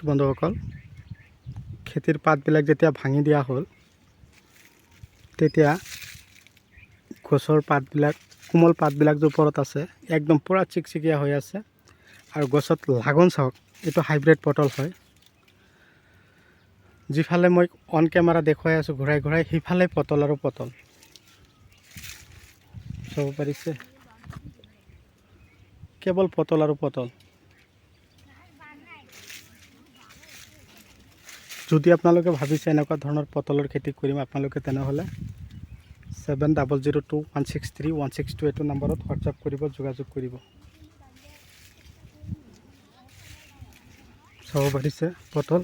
বন্ধুসকল, খেতিৰ পাতবিলাক যেতিয়া ভাঙি দিয়া হ'ল তেতিয়া গছৰ পাতবিলাক, কোমল পাতবিলাক যে ওপৰত আছে একদম পুৰা চিকচিকীয়া হৈ আছে। আৰু গছত লাগন চাওক, এইটো হাইব্ৰিড পটল হয়। যিফালে মই অন কেমেৰা দেখুৱাই আছোঁ ঘূৰাই ঘূৰাই, সিফালে পটল আৰু পটল চাব পাৰিছে, কেৱল পটল আৰু পটল। যদি আপোনালোকে ভাবিছে এনেকুৱা ধৰণৰ পটলৰ খেতি কৰিম, আপোনালোকে তেনেহ'লে 7002163162 এইটো নম্বৰত হোৱাটছআপ কৰিব, যোগাযোগ কৰিব। চাব পাৰিছে পটল।